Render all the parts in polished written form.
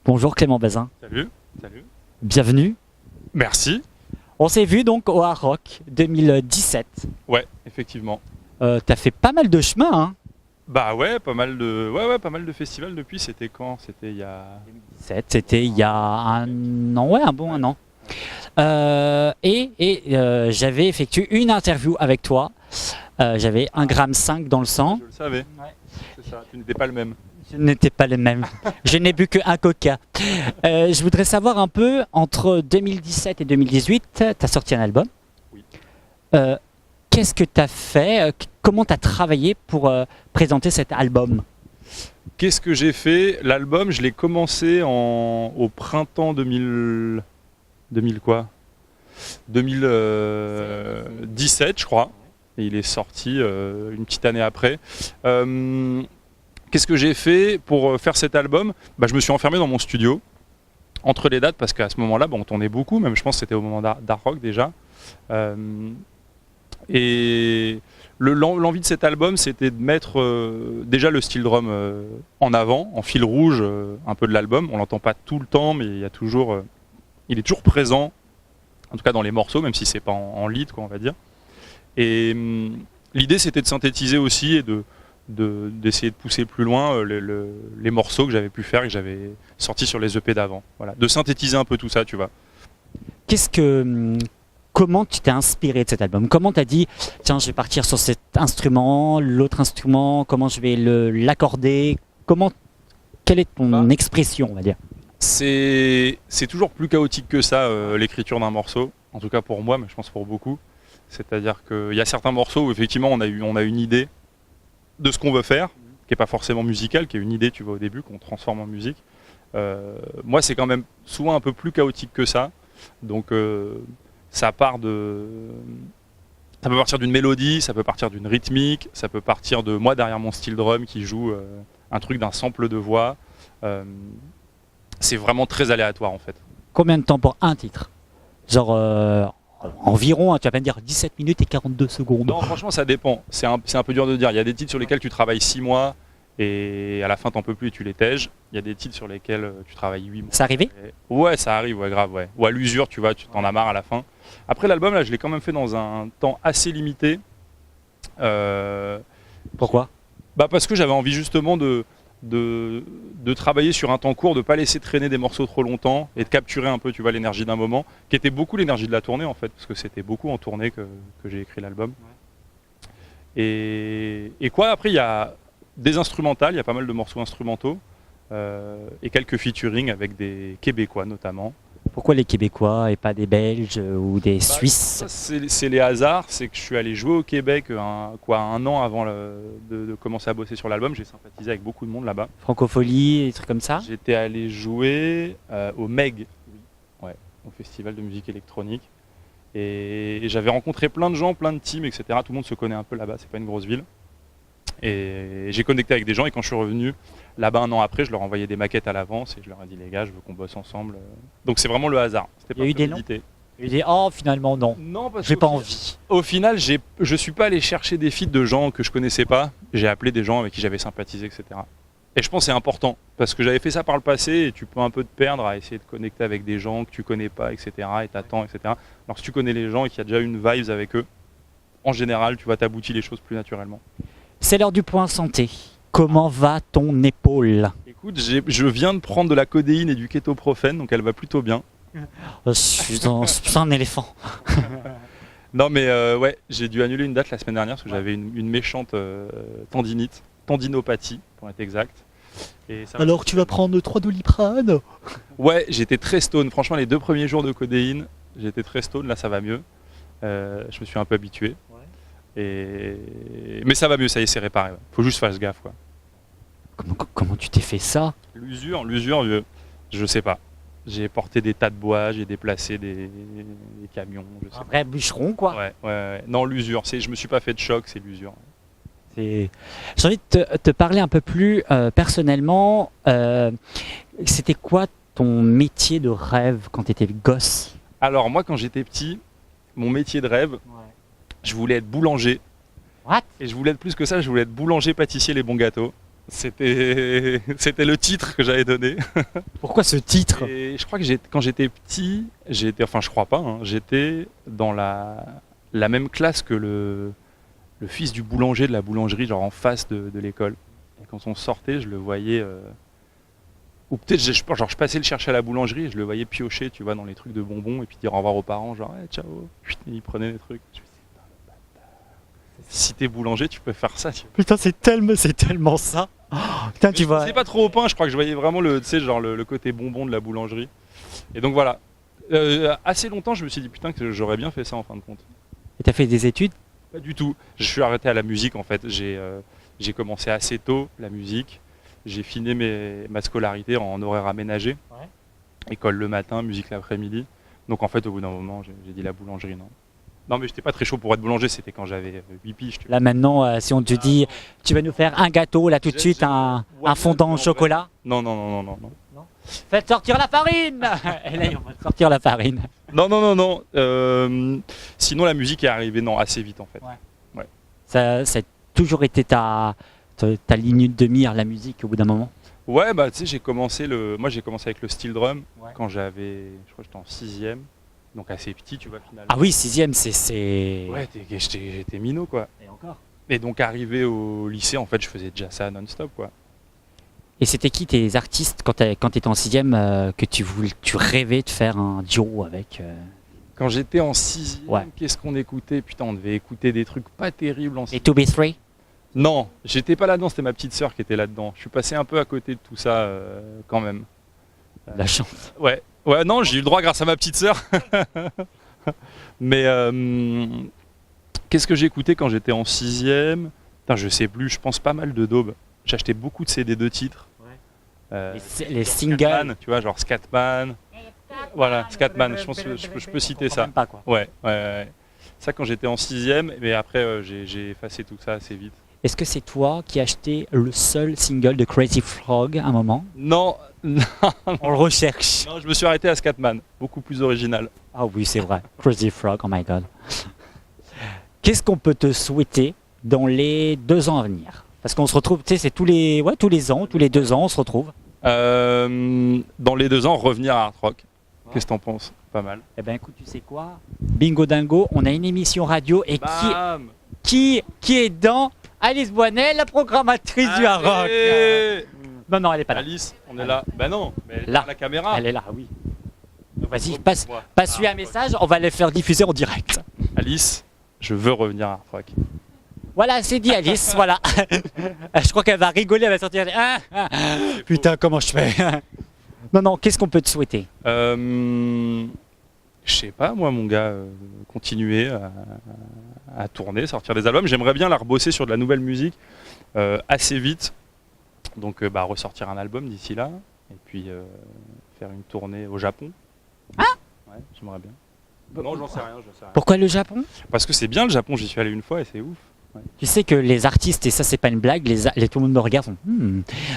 Bonjour Clément Bazin, Salut, salut. bienvenue. Merci. On s'est vu donc au Hard Rock 2017. Ouais, effectivement. T'as fait pas mal de chemin, hein. Bah ouais, pas mal de festivals depuis. C'était quand? C'était il y a. C'était il y a un an, ouais, un bon un an. J'avais effectué une interview avec toi. J'avais 1,5 g dans le sang. Je le savais. Ouais. C'est ça. Tu n'étais pas le même. Je n'étais pas le même. Je n'ai bu qu'un coca. Je voudrais savoir un peu, entre 2017 et 2018, tu as sorti un album. Oui. Qu'est-ce que tu as fait? Comment tu as travaillé pour présenter cet album? Qu'est-ce que j'ai fait? L'album, je l'ai commencé au printemps 2000 quoi? 2017, je crois. Et il est sorti une petite année après. Qu'est-ce que j'ai fait pour faire cet album? Je me suis enfermé dans mon studio entre les dates parce qu'à ce moment-là, on tournait beaucoup, même je pense que c'était au moment d'Hard Rock déjà. Et l'envie de cet album, c'était de mettre déjà le steel drum en avant, en fil rouge un peu de l'album. On l'entend pas tout le temps, mais il est toujours présent, en tout cas dans les morceaux, même si c'est pas en lead, quoi, on va dire. Et l'idée, c'était de synthétiser aussi et d'essayer de pousser plus loin les morceaux que j'avais pu faire et que j'avais sortis sur les EP d'avant. Voilà. De synthétiser un peu tout ça, tu vois. Comment tu t'es inspiré de cet album? Comment tu as dit, tiens, je vais partir sur cet instrument, l'autre instrument, comment je vais l'accorder? Quelle est ton expression, on va dire? C'est toujours plus chaotique que ça, l'écriture d'un morceau. En tout cas pour moi, mais je pense pour beaucoup. C'est-à-dire qu'il y a certains morceaux où effectivement on a une idée de ce qu'on veut faire, qui n'est pas forcément musical, qui est une idée, tu vois, au début, qu'on transforme en musique. Moi, c'est quand même souvent un peu plus chaotique que ça. Donc, ça peut partir d'une mélodie, ça peut partir d'une rythmique, ça peut partir de moi derrière mon steel drum qui joue un truc d'un sample de voix. C'est vraiment très aléatoire, en fait. Combien de temps pour un titre? Genre environ, tu vas pas me dire 17 minutes et 42 secondes. Non, franchement, ça dépend. C'est un peu dur de dire. Il y a des titres sur lesquels tu travailles 6 mois et à la fin, t'en peux plus et tu les tèges. Il y a des titres sur lesquels tu travailles 8 mois. Ça arrivé? Ouais, ça arrive, ouais, grave, ouais. Ou à l'usure, tu vois, tu t'en as marre à la fin. Après, l'album, là, je l'ai quand même fait dans un temps assez limité. Pourquoi? Parce que j'avais envie justement de travailler sur un temps court, de pas laisser traîner des morceaux trop longtemps et de capturer un peu, tu vois, l'énergie d'un moment, qui était beaucoup l'énergie de la tournée en fait, parce que c'était beaucoup en tournée que j'ai écrit l'album. Ouais. Et quoi, après il y a des instrumentales, il y a pas mal de morceaux instrumentaux et quelques featuring avec des Québécois notamment. Pourquoi les Québécois et pas des Belges ou des Suisses? C'est les hasards, c'est que je suis allé jouer au Québec un an avant de commencer à bosser sur l'album. J'ai sympathisé avec beaucoup de monde là-bas. Francophonie, des trucs comme ça? J'étais allé jouer au MEG, ouais, au Festival de musique électronique. Et j'avais rencontré plein de gens, plein de teams, etc. Tout le monde se connaît un peu là-bas, c'est pas une grosse ville. Et j'ai connecté avec des gens et quand je suis revenu là-bas un an après, je leur envoyais des maquettes à l'avance et je leur ai dit les gars, je veux qu'on bosse ensemble. Donc c'est vraiment le hasard. Il y a eu des noms? Il dit oh finalement non. Non, parce j'ai pas envie. Au final, je suis pas allé chercher des feats de gens que je connaissais pas. J'ai appelé des gens avec qui j'avais sympathisé, etc. Et je pense que c'est important parce que j'avais fait ça par le passé et tu peux un peu te perdre à essayer de connecter avec des gens que tu connais pas, etc. Et t'attends, etc. Alors si tu connais les gens et qu'il y a déjà une vibes avec eux, en général, tu vas t'aboutir les choses plus naturellement. C'est l'heure du point santé. Comment va ton épaule? Écoute, je viens de prendre de la codéine et du kétoprophène, donc elle va plutôt bien. Je suis un éléphant. Non mais ouais, j'ai dû annuler une date la semaine dernière parce que j'avais une méchante tendinopathie pour être exact. Et ça alors tu vas prendre 3 Doliprane? Ouais, j'étais très stone. Franchement, les 2 premiers jours de codéine, j'étais très stone. Là, ça va mieux. Je me suis un peu habitué. Mais ça va mieux, ça y est, c'est réparé. Ouais. Faut juste faire gaffe, quoi. Comment tu t'es fait ça? L'usure, je sais pas. J'ai porté des tas de bois, j'ai déplacé des camions. Un vrai bûcheron, quoi. Ouais. Non, l'usure, je me suis pas fait de choc, c'est l'usure. J'ai envie de te parler un peu plus personnellement. C'était quoi ton métier de rêve quand tu étais gosse? Alors moi, quand j'étais petit, mon métier de rêve, je voulais être boulanger. What? Et je voulais être plus que ça, je voulais être boulanger, pâtissier, les bons gâteaux. C'était le titre que j'avais donné. Pourquoi ce titre? Et je crois que quand j'étais petit, enfin je crois pas, hein, j'étais dans la même classe que le fils du boulanger de la boulangerie, genre en face de l'école. Et quand on sortait, je le voyais, ou peut-être genre je passais le chercher à la boulangerie, et je le voyais piocher, tu vois, dans les trucs de bonbons et puis dire au revoir aux parents, genre hey, ciao. Et il prenait les trucs. Je me disais, si t'es boulanger, tu peux faire ça. Tu vois. Putain, c'est tellement ça. Oh, putain, tu vois. C'est pas trop au pain, je crois que je voyais vraiment le côté bonbon de la boulangerie. Et donc voilà. Assez longtemps, je me suis dit putain que j'aurais bien fait ça en fin de compte. Et t'as fait des études? Pas du tout. Je suis arrêté à la musique en fait. J'ai commencé assez tôt la musique. J'ai fini ma scolarité en horaire aménagé. Ouais. École le matin, musique l'après-midi. Donc en fait, au bout d'un moment, j'ai dit la boulangerie, non. Non, mais j'étais pas très chaud pour être boulanger, c'était quand j'avais 8 piges. Là maintenant, si on te dit, tu vas nous faire un gâteau, là tout de suite, un fondant au chocolat. Non. Faites sortir la farine. Et là, on va sortir la farine. Non. Sinon, la musique est arrivée assez vite en fait. Ouais. Ça a toujours été ta ligne de mire, la musique, au bout d'un moment. Ouais, bah tu sais, j'ai commencé avec le steel drum quand je crois que j'étais en 6ème. Donc assez petit, tu vois, finalement. Ah oui, 6ème, c'est... Ouais, j'étais minot, quoi. Et encore. Et donc arrivé au lycée, en fait, je faisais déjà ça non-stop, quoi. Et c'était qui tes artistes quand t'étais en 6ème que tu rêvais de faire un duo avec Quand j'étais en 6ème, qu'est-ce qu'on écoutait? Putain, on devait écouter des trucs pas terribles en 6ème. Et 2B3? Non, j'étais pas là-dedans, c'était ma petite sœur qui était là-dedans. Je suis passé un peu à côté de tout ça, quand même. La chance. Ouais, non, j'ai eu le droit grâce à ma petite sœur. Mais qu'est-ce que j'écoutais quand j'étais en 6ème? Putain, je sais plus, je pense pas mal de daube. J'achetais beaucoup de CD de titres. Les singles. Scatman, tu vois, genre Scatman. Voilà, Scatman, je pense que je peux citer ça. Pas, quoi. Ouais. Ça quand j'étais en 6ème, mais après j'ai effacé tout ça assez vite. Est-ce que c'est toi qui as acheté le seul single de Crazy Frog à un moment? Non. On le recherche. Non, je me suis arrêté à Scatman, beaucoup plus original. Ah oui, c'est vrai. Crazy Frog, oh my god. Qu'est-ce qu'on peut te souhaiter dans les 2 ans à venir? Parce qu'on se retrouve, tu sais, c'est tous les ans, tous les 2 ans, on se retrouve. Dans les 2 ans, revenir à Art Rock. Qu'est-ce que t'en penses? Pas mal. Eh ben écoute, tu sais quoi? Bingo Dingo, on a une émission radio et qui est dans Alice Boinet, la programmatrice du Art Rock. Non, elle est pas là. Alice, on est là. Ben non, mais elle est là, la caméra. Elle est là, oui. Donc vas-y, passe-lui un message, on va les faire diffuser en direct. Alice, je veux revenir à Art Rock. Voilà, c'est dit Alice, voilà. Je crois qu'elle va rigoler, elle va sortir. Putain, comment je fais? Non, qu'est-ce qu'on peut te souhaiter? Je sais pas, moi, mon gars, continuer à tourner, sortir des albums. J'aimerais bien la rebosser sur de la nouvelle musique assez vite. Donc, ressortir un album d'ici là. Et puis, faire une tournée au Japon. Ah ouais, j'aimerais bien. Non, j'en sais rien. Pourquoi le Japon? Parce que c'est bien le Japon, j'y suis allé une fois et c'est ouf. Ouais. Tu sais que les artistes, et ça c'est pas une blague, tout le monde me regarde,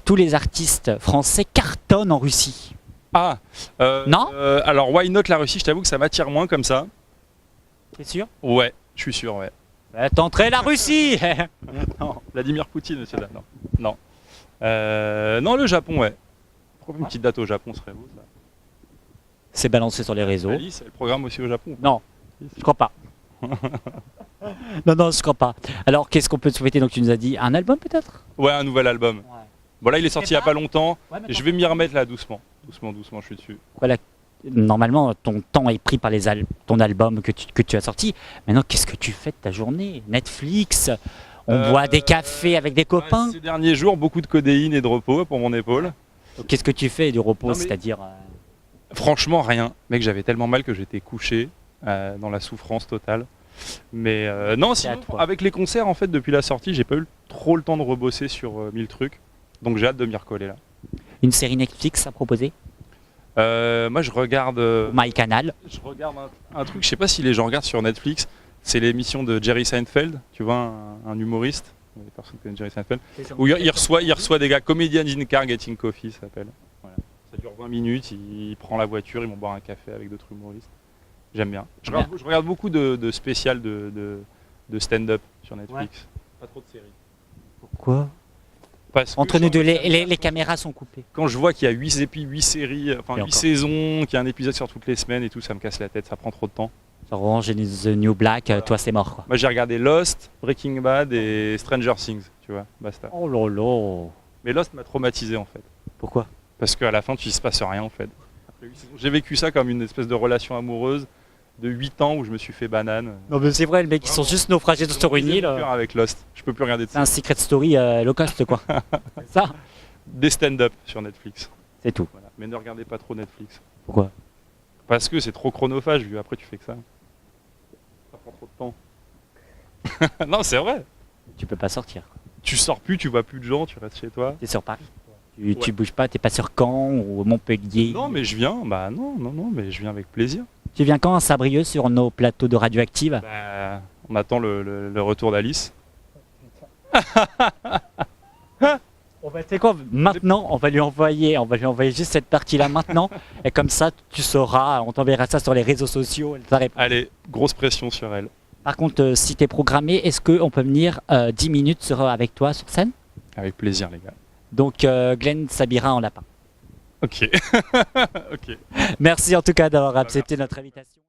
tous les artistes français cartonnent en Russie. Ah non alors Why Not la Russie, je t'avoue que ça m'attire moins comme ça. T'es sûr? Ouais, je suis sûr, ouais. T'entrais la Russie. Non, Vladimir Poutine, monsieur là. Non. Non, le Japon, ouais. Une petite date au Japon serait beau, ça. C'est balancé sur les réseaux. Alice, elle programme aussi au Japon? Non, je crois pas. Non, je crois pas. Alors, qu'est-ce qu'on peut te souhaiter? Donc, tu nous as dit un album peut-être? Ouais, un nouvel album. Ouais. Voilà, il est sorti il y a pas longtemps. Ouais, et je vais m'y remettre là doucement. Doucement, je suis dessus. Voilà. Normalement, ton temps est pris par ton album que tu as sorti. Maintenant, qu'est-ce que tu fais de ta journée? Netflix? On boit des cafés avec des copains? Ces derniers jours, beaucoup de codéine et de repos pour mon épaule. Qu'est-ce que tu fais du repos? C'est-à-dire franchement, rien. Mec, j'avais tellement mal que j'étais couché dans la souffrance totale. Mais non, sinon, avec les concerts, en fait, depuis la sortie, j'ai pas eu trop le temps de rebosser sur 1000 trucs. Donc j'ai hâte de m'y recoller là. Une série Netflix à proposer? Moi, je regarde... MyCanal. Je regarde un truc, je sais pas si les gens regardent sur Netflix. C'est l'émission de Jerry Seinfeld, tu vois, un humoriste. Les personnes connaissent Jerry Seinfeld. Où il reçoit des gars, Comedians in Car Getting Coffee, ça s'appelle. Voilà. Ça dure 20 minutes, il prend la voiture, ils vont boire un café avec d'autres humoristes. J'aime bien. Je regarde beaucoup de spéciales de stand-up sur Netflix. Ouais. Pas trop de séries. Pourquoi? Parce que Entre nous deux, sur- les caméras sont coupées. Quand je vois qu'il y a 8 séries, enfin Et 8 encore. saisons, qu'il y a un épisode sur toutes les semaines et tout, ça me casse la tête, ça prend trop de temps. Genre Orange is the New Black, toi c'est mort quoi. Moi j'ai regardé Lost, Breaking Bad et Stranger Things, tu vois, basta. Oh là là. Mais Lost m'a traumatisé en fait. Pourquoi? Parce qu'à la fin, il se passe rien en fait. Après 8 saisons, j'ai vécu ça comme une espèce de relation amoureuse de 8 ans où je me suis fait banane. Non mais c'est vrai, les mecs ils sont juste naufragés sur une J'ai île. plus peur avec Lost, je peux plus regarder de C'est ça. un secret story low cost quoi. C'est ça. Des stand-up sur Netflix. C'est tout. Voilà. Mais ne regardez pas trop Netflix. Pourquoi? Parce que c'est trop chronophage, vu après tu fais que ça. Ça prend trop de temps. Non, c'est vrai. Tu peux pas sortir. Tu sors plus, tu vois plus de gens, tu restes chez toi. T'es sur Paris. Tu bouges pas, t'es pas sur Caen ou Montpellier. Non, mais je viens. Bah non, mais je viens avec plaisir. Tu viens quand à Sabrieux sur nos plateaux de Radioactive? Bah, on attend le retour d'Alice. On va, tu sais quoi, maintenant, on va lui envoyer juste cette partie-là maintenant, et comme ça, tu sauras, on t'enverra ça sur les réseaux sociaux. Elle t'a répondu. Allez, grosse pression sur elle. Par contre, si t'es programmé, est-ce qu'on peut venir 10 minutes avec toi sur scène? Avec plaisir, les gars. Donc, Glenn Sabira en lapin. Ok. Ok. Merci en tout cas d'avoir accepté notre invitation.